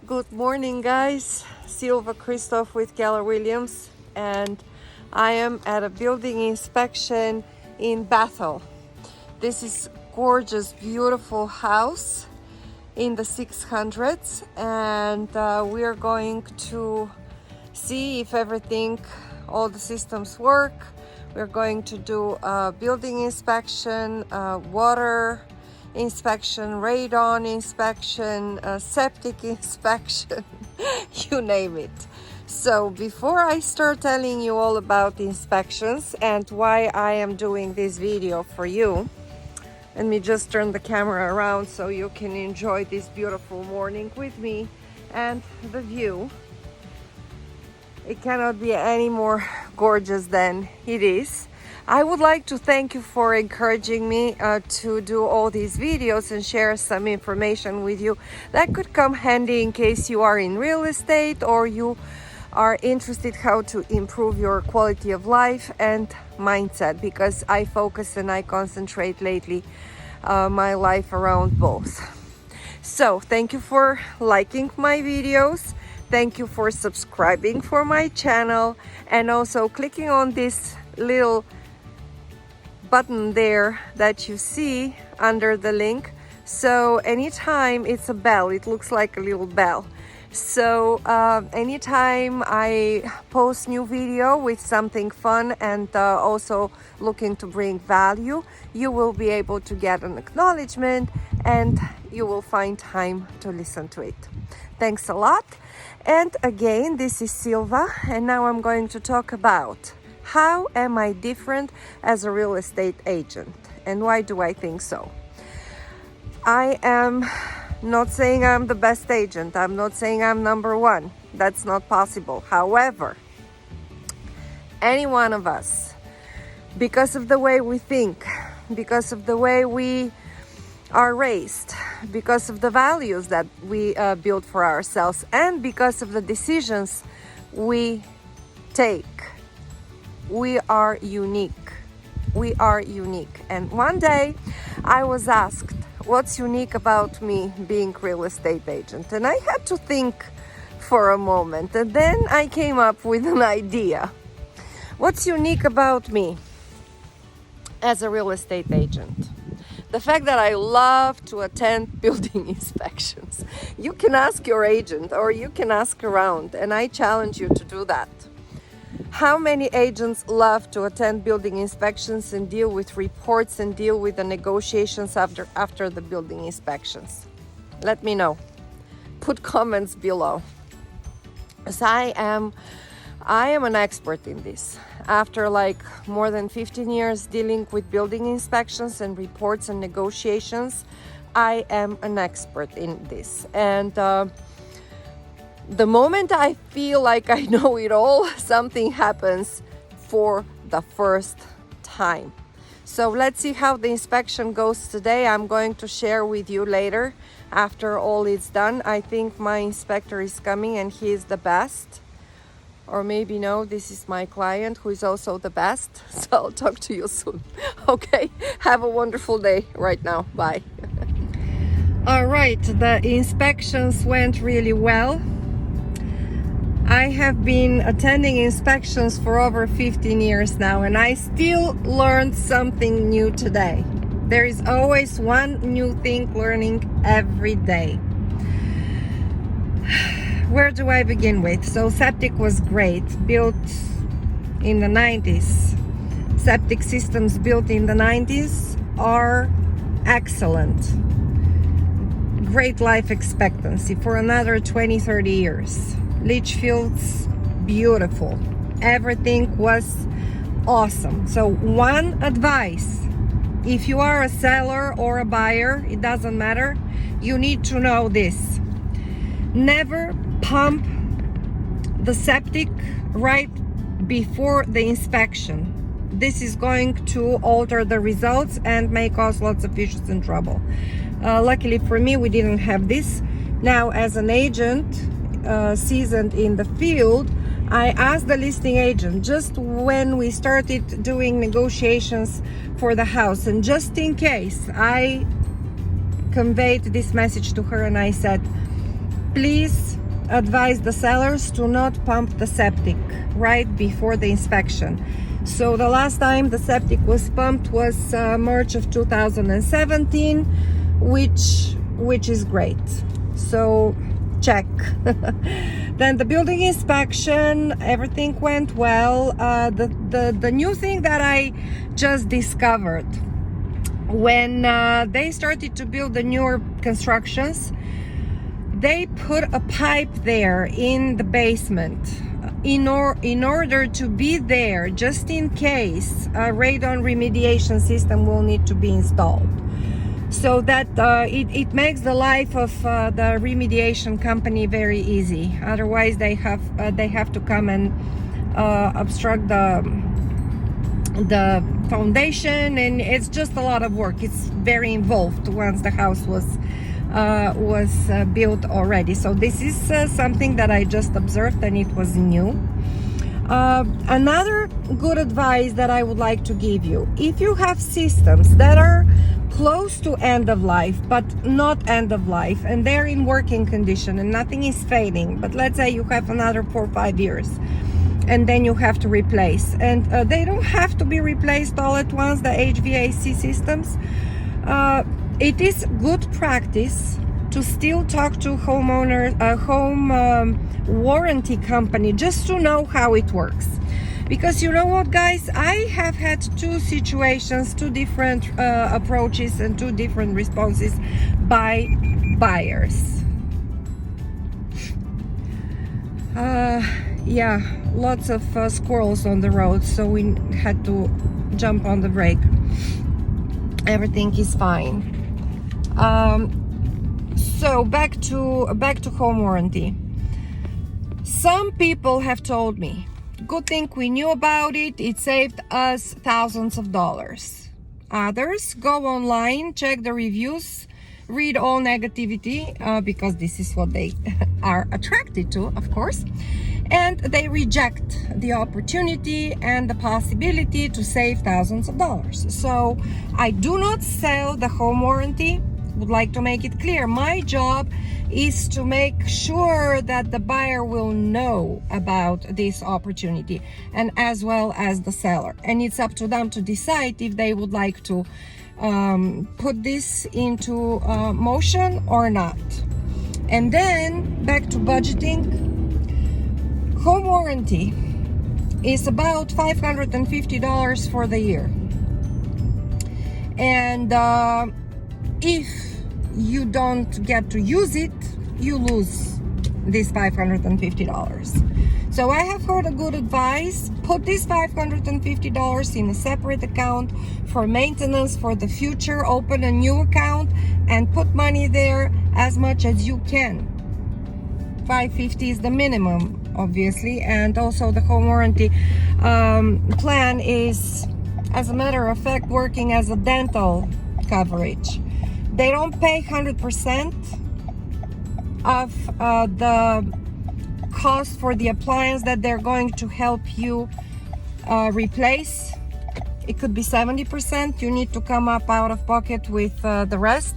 Good morning, guys. Silva Christoph with Keller Williams, and I am at a building inspection in Bethel. This is gorgeous, beautiful house in the 600s, and we are going to see if all the systems work. We're going to do a building inspection, water inspection, radon inspection, septic inspection, you name it. So before I start telling you all about the inspections and why I am doing this video for you, let me just turn the camera around so you can enjoy this beautiful morning with me and the view. It cannot be any more gorgeous than it is. I would like to thank you for encouraging me to do all these videos and share some information with you that could come handy in case you are in real estate or you are interested how to improve your quality of life and mindset, because I focus and I concentrate lately my life around both. So thank you for liking my videos. Thank you for subscribing for my channel and also clicking on this little button there that you see under the link. So anytime it's a bell, it looks like a little bell. So anytime I post new video with something fun and also looking to bring value, you will be able to get an acknowledgement and you will find time to listen to it. Thanks a lot. And again, this is Silva, and now I'm going to talk about how am I different as a real estate agent and why do I think so? I am not saying I'm the best agent. I'm not saying I'm number one. That's not possible. However, any one of us, because of the way we think, because of the way we are raised, because of the values that we build for ourselves, and because of the decisions we take, we are unique. We are unique. And one day I was asked, what's unique about me being real estate agent? And I had to think for a moment, and then I came up with an idea. What's unique about me as a real estate agent? The fact that I love to attend building inspections. You can ask your agent or you can ask around, and I challenge you to do that. How many agents love to attend building inspections and deal with reports and deal with the negotiations after the building inspections? Let me know. Put comments below. As I am an expert in this. After like more than 15 years dealing with building inspections and reports and negotiations, I am an expert in this. And the moment I feel like I know it all, something happens for the first time. So let's see how the inspection goes today. I'm going to share with you later after all is done. I think my inspector is coming and he is the best. Or maybe no, this is my client who is also the best. So I'll talk to you soon. Okay, have a wonderful day right now. Bye. All right, the inspections went really well. I have been attending inspections for over 15 years now, and I still learned something new today. There is always one new thing learning every day. Where do I begin with? So Septic was great, built in the 90s. Septic systems built in the 90s are excellent. Great life expectancy for another 20-30 years. Leach fields, beautiful. Everything was awesome. So one advice, if you are a seller or a buyer, it doesn't matter, you need to know this. Never pump the septic right before the inspection. This is going to alter the results and may cause lots of issues and trouble. Luckily for me, we didn't have this. Now, as an agent, seasoned in the field, I asked the listing agent just when we started doing negotiations for the house, and just in case, I conveyed this message to her and I said, please advise the sellers to not pump the septic right before the inspection. So the last time the septic was pumped was March of 2017, which is great. So check. Then the building inspection, everything went well. The new thing that I just discovered when they started to build the newer constructions, they put a pipe there in the basement in order to be there just in case a radon remediation system will need to be installed. So that it makes the life of the remediation company very easy. Otherwise, they have to come and obstruct the foundation, and it's just a lot of work. It's very involved once the house was built already. So this is something that I just observed, and it was new. Another good advice that I would like to give you: if you have systems that are close to end of life but not end of life, and they're in working condition and nothing is failing, but let's say you have another 4 or 5 years and then you have to replace, and they don't have to be replaced all at once, the HVAC systems, it is good practice to still talk to homeowner, home warranty company, just to know how it works. Because you know what, guys, I have had two situations, two different approaches and two different responses by buyers. Yeah, lots of squirrels on the road, so we had to jump on the brake. Everything is fine. So back to home warranty. Some people have told me, good thing we knew about it, it saved us thousands of dollars. Others go online, check the reviews, read all negativity, because this is what they are attracted to, of course, and they reject the opportunity and the possibility to save thousands of dollars. So I do not sell the home warranty. Would like to make it clear, my job is to make sure that the buyer will know about this opportunity, and as well as the seller, and it's up to them to decide if they would like to put this into motion or not. And then back to budgeting. Home warranty is about $550 for the year, and if you don't get to use it, you lose this $550. So I have heard a good advice: put this $550 in a separate account for maintenance for the future. Open a new account and put money there as much as you can. $550 is the minimum, obviously, and also the home warranty plan is, as a matter of fact, working as a dental coverage. They don't pay 100% of the cost for the appliance that they're going to help you replace. It could be 70%. You need to come up out of pocket with the rest.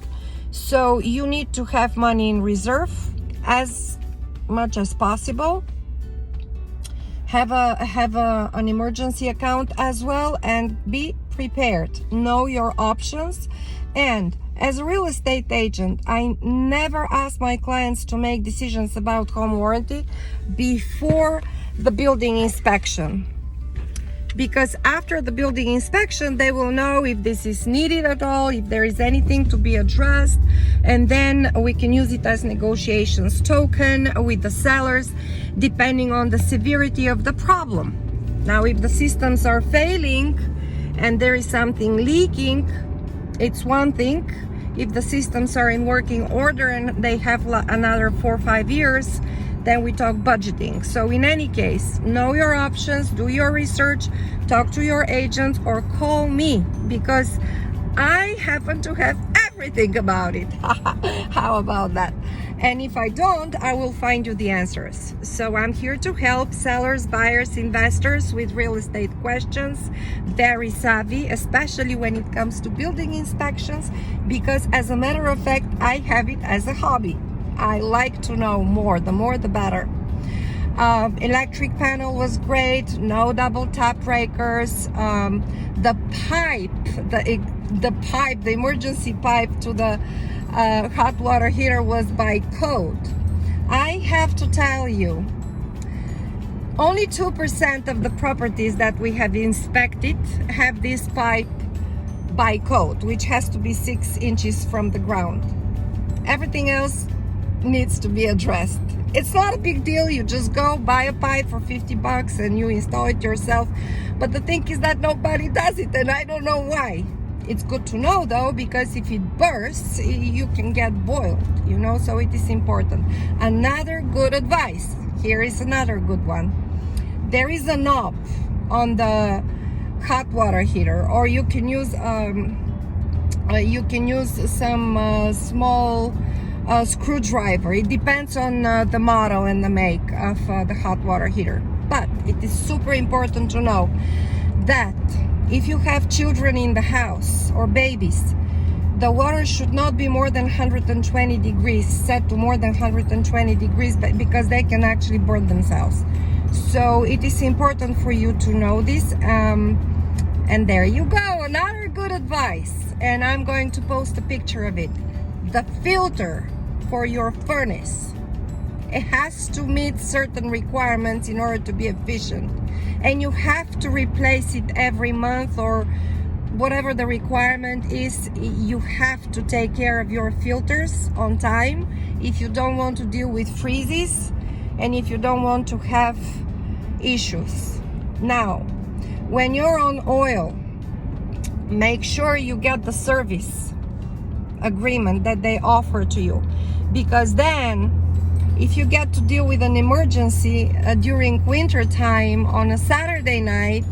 So you need to have money in reserve as much as possible. Have an emergency account as well, and be prepared. Know your options. And as a real estate agent, I never ask my clients to make decisions about home warranty before the building inspection, because after the building inspection they will know if this is needed at all, if there is anything to be addressed, and then we can use it as negotiations token with the sellers depending on the severity of the problem. Now, if the systems are failing and there is something leaking, it's one thing. If the systems are in working order and they have another 4 or 5 years, then we talk budgeting. So in any case, know your options, do your research, talk to your agent, or call me, because I happen to have everything about it. How about that? And if I don't, I will find you the answers. So I'm here to help sellers, buyers, investors with real estate questions. Very savvy, especially when it comes to building inspections, because as a matter of fact, I have it as a hobby. I like to know more. The more, the better. Electric panel was great. No double tap breakers. The pipe, the emergency pipe to the hot water heater was by code. I have to tell you, only 2% of the properties that we have inspected have this pipe by code, which has to be 6 inches from the ground. Everything else needs to be addressed. It's not a big deal. You just go buy a pipe for $50 and you install it yourself. But the thing is that nobody does it, and I don't know why. It's good to know though, because if it bursts, you can get boiled, you know, so it is important. Another good advice. Here is another good one. There is a knob on the hot water heater, or you can use some small screwdriver. It depends on the model and the make of the hot water heater. But it is super important to know that if you have children in the house or babies, the water should not be more than 120 degrees, set to more than 120 degrees, because they can actually burn themselves. So it is important for you to know this. And there you go, another good advice. And I'm going to post a picture of it. The filter for your furnace, it has to meet certain requirements in order to be efficient. And you have to replace it every month, or whatever the requirement is. You have to take care of your filters on time if you don't want to deal with freezes and if you don't want to have issues. Now, when you're on oil, make sure you get the service agreement that they offer to you, because then if you get to deal with an emergency during winter time on a Saturday night,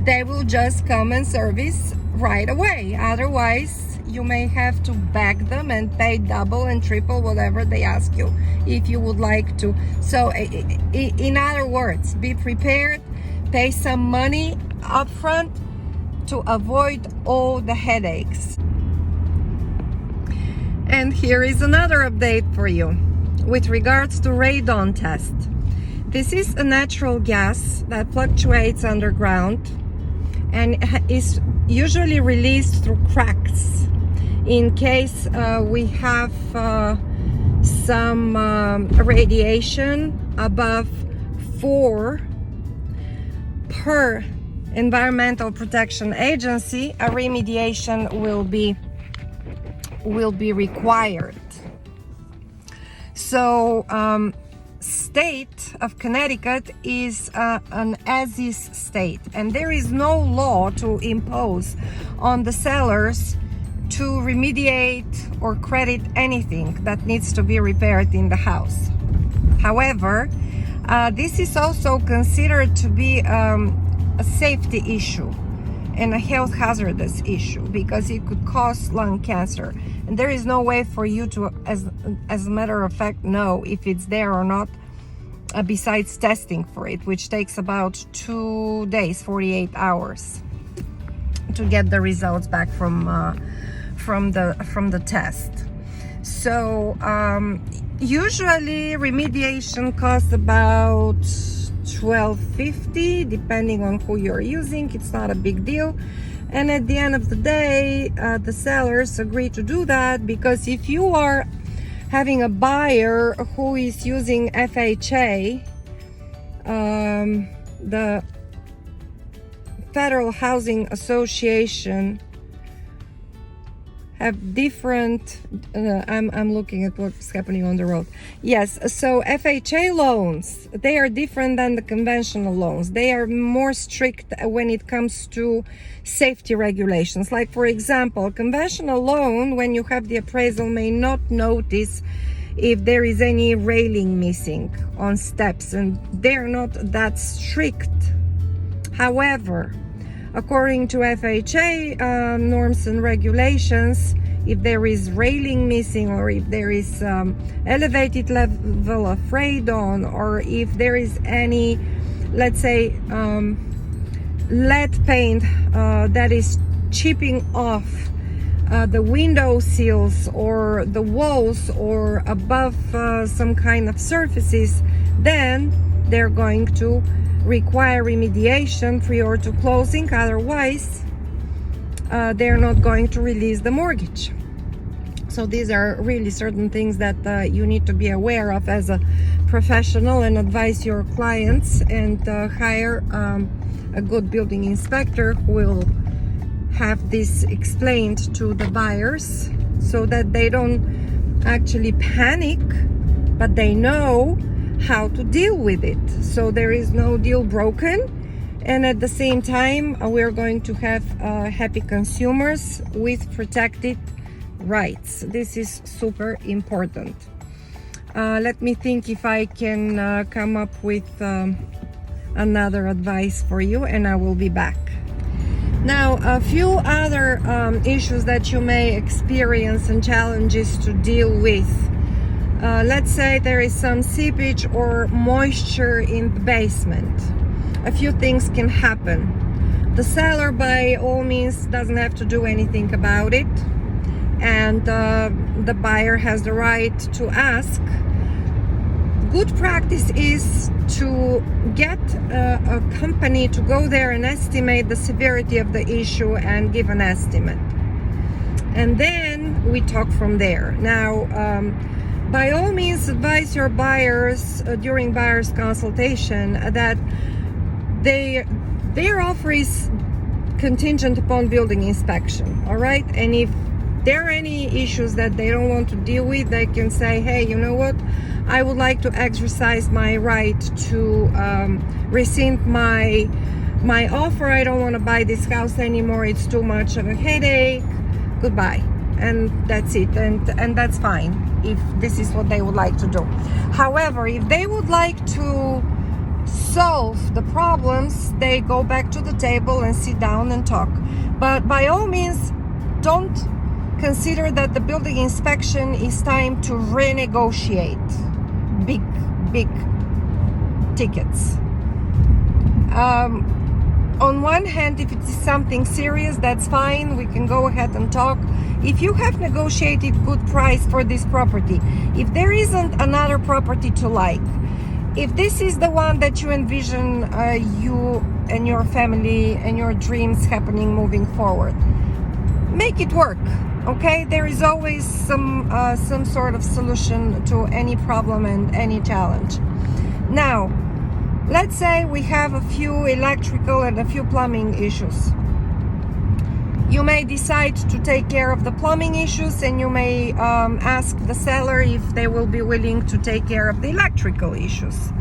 they will just come and service right away. Otherwise, you may have to beg them and pay double and triple whatever they ask you if you would like to. So in other words, be prepared, pay some money up front to avoid all the headaches. And here is another update for you with regards to radon test. This is a natural gas that fluctuates underground and is usually released through cracks in case we have some radiation above 4 per Environmental Protection Agency. A remediation will be required. So state of Connecticut is an as-is state, and there is no law to impose on the sellers to remediate or credit anything that needs to be repaired in the house. However, this is also considered to be a safety issue and a health hazardous issue, because it could cause lung cancer, and there is no way for you to, as a matter of fact, know if it's there or not, besides testing for it, which takes about 2 days, 48 hours, to get the results back from the test. So usually remediation costs about $12.50 depending on who you're using. It's not a big deal, and at the end of the day, the sellers agree to do that, because if you are having a buyer who is using FHA, the Federal Housing Association have different, I'm looking at what's happening on the road. Yes, so FHA loans, they are different than the conventional loans. They are more strict when it comes to safety regulations. Like, for example, conventional loan, when you have the appraisal, may not notice if there is any railing missing on steps, and they're not that strict. However, according to FHA norms and regulations, if there is railing missing, or if there is elevated level of radon, or if there is any, let's say, lead paint that is chipping off the window sills or the walls or above some kind of surfaces, then they're going to require remediation prior to closing. Otherwise, they're not going to release the mortgage. So these are really certain things that you need to be aware of as a professional, and advise your clients, and hire a good building inspector who will have this explained to the buyers so that they don't actually panic, but they know how to deal with it. So there is no deal broken, and at the same time we're going to have happy consumers with protected rights. This is super important. Let me think if I can come up with another advice for you, and I will be back. Now, a few other issues that you may experience and challenges to deal with. Let's say there is some seepage or moisture in the basement. A few things can happen. The seller, by all means, doesn't have to do anything about it, and the buyer has the right to ask. Good practice is to get a company to go there and estimate the severity of the issue and give an estimate, and then we talk from there. Now, by all means, advise your buyers during buyer's consultation that their offer is contingent upon building inspection, all right? And if there are any issues that they don't want to deal with, they can say, hey, you know what, I would like to exercise my right to rescind my offer. I don't want to buy this house anymore. It's too much of a headache. Goodbye. And that's it. And that's fine if this is what they would like to do. However, if they would like to solve the problems, they go back to the table and sit down and talk. But by all means, don't consider that the building inspection is time to renegotiate big tickets. On one hand, if it is something serious, that's fine, we can go ahead and talk. If you have negotiated good price for this property, if there isn't another property to like, if this is the one that you envision you and your family and your dreams happening moving forward, make it work. Okay, there is always some sort of solution to any problem and any challenge. Now, let's say we have a few electrical and a few plumbing issues. You may decide to take care of the plumbing issues, and you may ask the seller if they will be willing to take care of the electrical issues.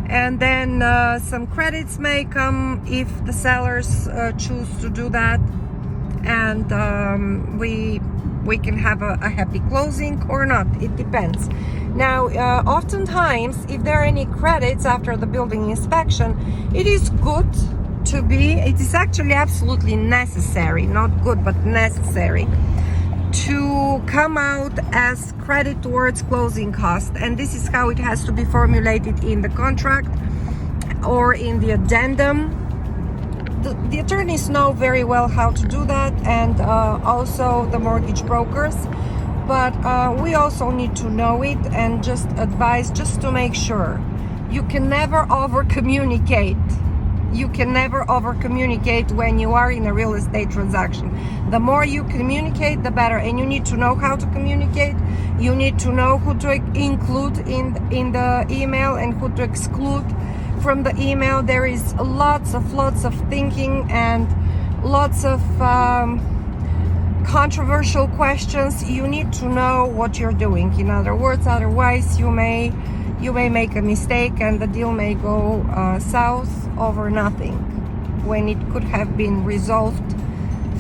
And then some credits may come if the sellers choose to do that, and we can have a happy closing or not. It depends. Now, oftentimes, if there are any credits after the building inspection, it is good to be, it is actually absolutely necessary, not good, but necessary, to come out as credit towards closing cost. And this is how it has to be formulated in the contract or in the addendum. The attorneys know very well how to do that, and also the mortgage brokers, but we also need to know it and just advise, just to make sure. You can never over communicate. You can never over communicate when you are in a real estate transaction. The more you communicate, the better, and you need to know how to communicate. You need to know who to include in the email and who to exclude from the email. There is lots of thinking and lots of controversial questions. You need to know what you're doing. In other words, otherwise you may make a mistake and the deal may go south over nothing, when it could have been resolved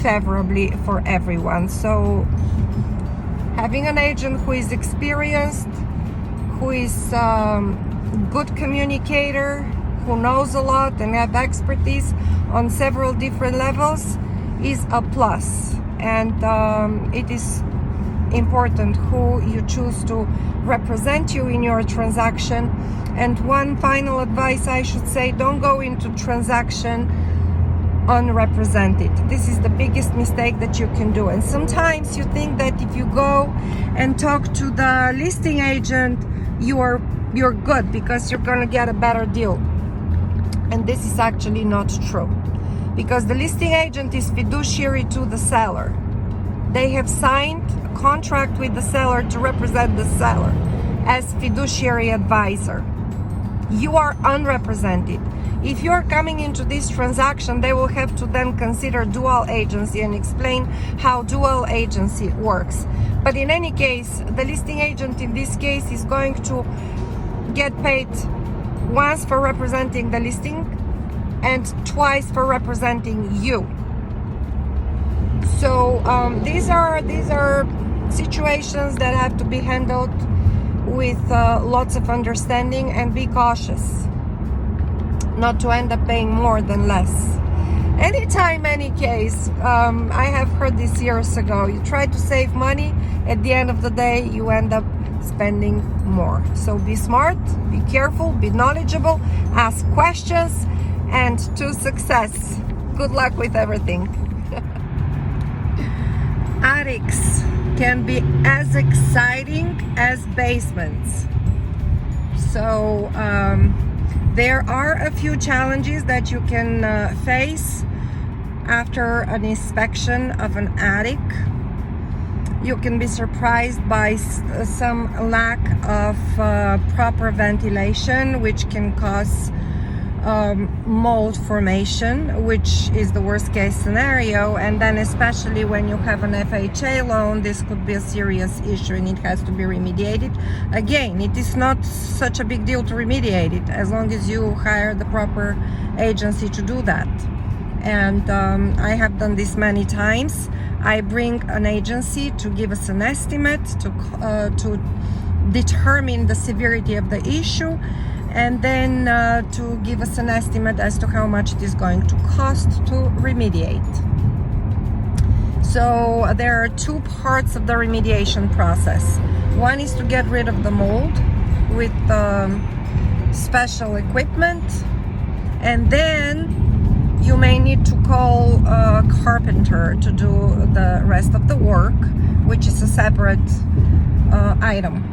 favorably for everyone. So having an agent who is experienced, who is good communicator, who knows a lot and have expertise on several different levels is a plus. And it is important who you choose to represent you in your transaction. And one final advice I should say, don't go into transaction unrepresented. This is the biggest mistake that you can do. And sometimes you think that if you go and talk to the listing agent, you're good because you're gonna get a better deal. And this is actually not true, because the listing agent is fiduciary to the seller. They have signed a contract with the seller to represent the seller as fiduciary advisor. You are unrepresented. If you're coming into this transaction, they will have to then consider dual agency and explain how dual agency works. But in any case, the listing agent in this case is going to get paid once for representing the listing and twice for representing you. So these are situations that have to be handled with lots of understanding, and be cautious not to end up paying more than less. Anytime, any case, I have heard this years ago, you try to save money, at the end of the day you end up spending more. So be smart, be careful, be knowledgeable, ask questions, and to success. Good luck with everything. Attics can be as exciting as basements. So there are a few challenges that you can face after an inspection of an attic. You can be surprised by some lack of proper ventilation, which can cause mold formation, which is the worst case scenario. And then especially when you have an FHA loan, this could be a serious issue and it has to be remediated. Again, it is not such a big deal to remediate it as long as you hire the proper agency to do that. And I have done this many times. I bring an agency to give us an estimate to determine the severity of the issue, and then to give us an estimate as to how much it is going to cost to remediate. So there are two parts of the remediation process. One is to get rid of the mold with special equipment, and then you may need to call a carpenter to do the rest of the work, which is a separate item.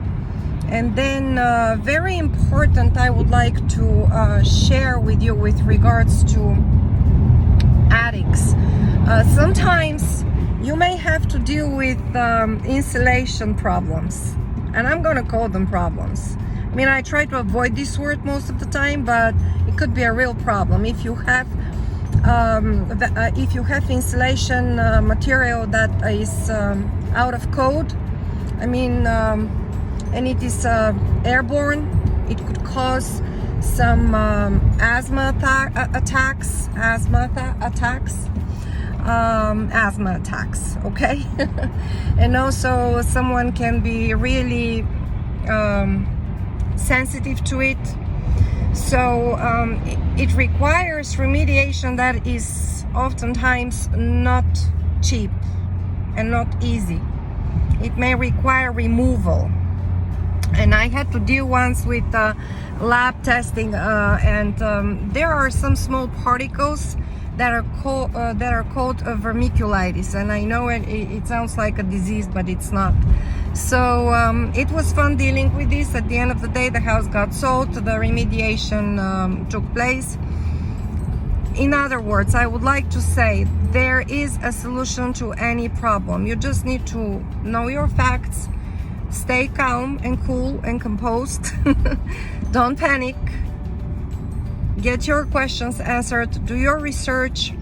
And then very important, I would like to share with you with regards to attics. Sometimes you may have to deal with insulation problems, and I'm gonna call them problems. I mean, I try to avoid this word most of the time, but it could be a real problem if you have insulation material that is out of code. I mean, and it is airborne. It could cause some asthma attacks, okay? And also someone can be really sensitive to it. So it requires remediation that is oftentimes not cheap and not easy. It may require removal. And I had to deal once with lab testing, and there are some small particles that are called vermiculitis, and I know it sounds like a disease, but it's not. So it was fun dealing with this. At the end of the day, the house got sold, the remediation took place. In other words, I would like to say there is a solution to any problem. You just need to know your facts, stay calm and cool and composed. Don't panic. Get your questions answered, do your research,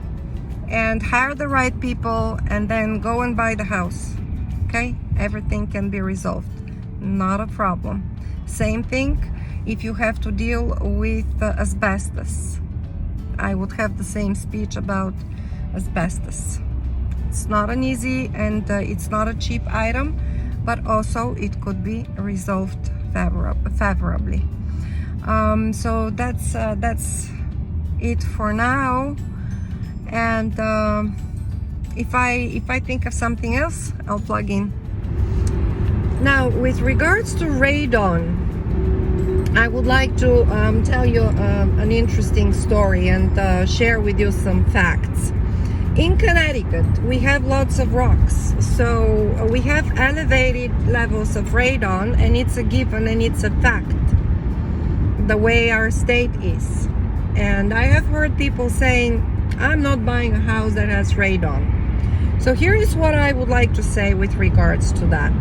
and hire the right people, and then go and buy the house. Okay? Everything can be resolved. Not a problem. Same thing if you have to deal with asbestos. I would have the same speech about asbestos. It's not an easy and it's not a cheap item, but also it could be resolved favorably. So that's it for now. And if I think of something else, I'll plug in. Now, with regards to radon, I would like to tell you an interesting story and share with you some facts. In Connecticut, we have lots of rocks, so we have elevated levels of radon, and it's a given and it's a fact, the way our state is. And I have heard people saying, I'm not buying a house that has radon. So here is what I would like to say with regards to that.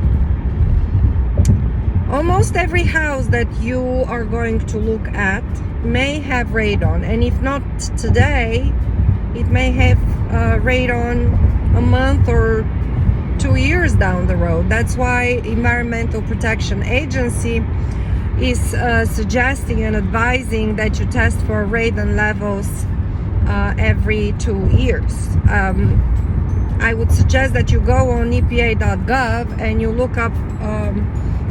Almost every house that you are going to look at may have radon, and if not today, it may have radon a month or 2 years down the road. That's why Environmental Protection Agency is suggesting and advising that you test for radon levels every 2 years. I would suggest that you go on EPA.gov and you look up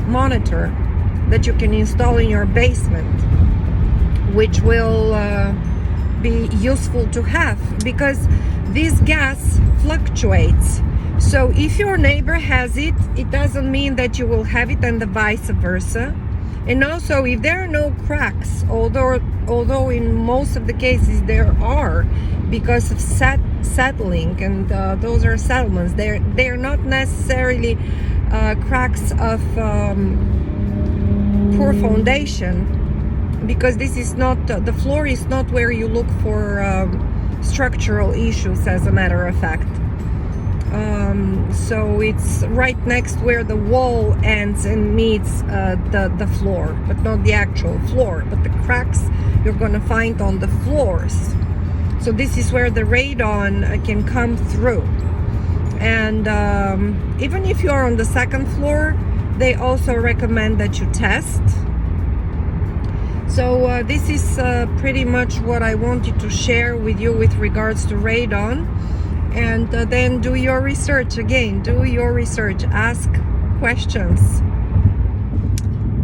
monitor that you can install in your basement, which will be useful to have, because this gas fluctuates. So if your neighbor has it, it doesn't mean that you will have it, and the vice versa. And also, if there are no cracks, although in most of the cases there are, because of settling, and those are settlements, they're not necessarily cracks of poor foundation, because this is not, the floor is not where you look for structural issues, as a matter of fact. So it's right next where the wall ends and meets the floor, but not the actual floor, but the cracks you're going to find on the floors. So this is where the radon can come through. And even if you're on the second floor, they also recommend that you test. So this is pretty much what I wanted to share with you with regards to radon. And then do your research. Again, do your research, ask questions.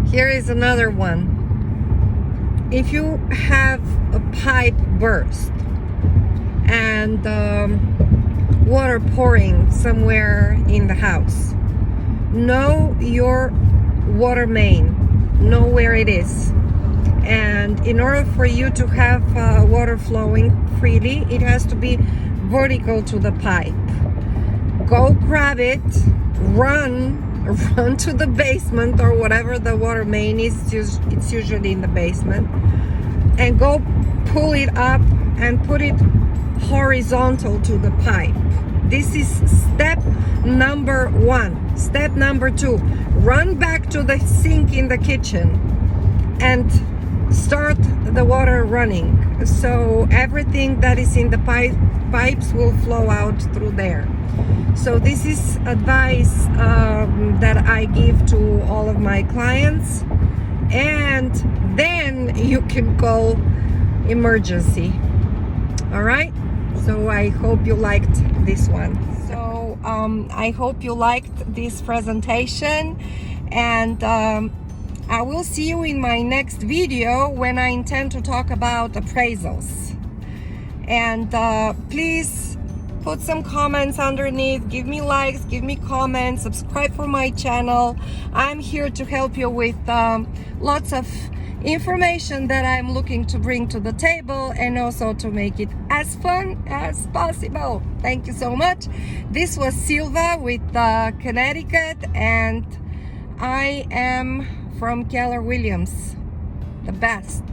Here is another one. If you have a pipe burst and water pouring somewhere in the house, know your water main, know where it is. And in order for you to have water flowing freely, it has to be vertical to the pipe. Go grab it, run to the basement or whatever the water main is. It's usually in the basement, and go pull it up and put it horizontal to the pipe. This is step number 1. Step number 2, run back to the sink in the kitchen and start the water running, so everything that is in the pipes will flow out through there. So this is advice that I give to all of my clients, and then you can call emergency. All right, so I hope you liked this one. So I hope you liked this presentation, and I will see you in my next video, when I intend to talk about appraisals. And please put some comments underneath, give me likes, give me comments, subscribe for my channel. I'm here to help you with lots of information that I'm looking to bring to the table, and also to make it as fun as possible. Thank you so much. This was Silva with Connecticut, and I am from Keller Williams, the best.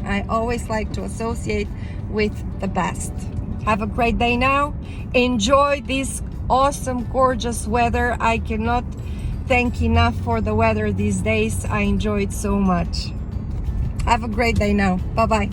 I always like to associate with the best. Have a great day now. Enjoy this awesome, gorgeous weather. I cannot thank enough for the weather these days. I enjoy it so much. Have a great day now. Bye-bye.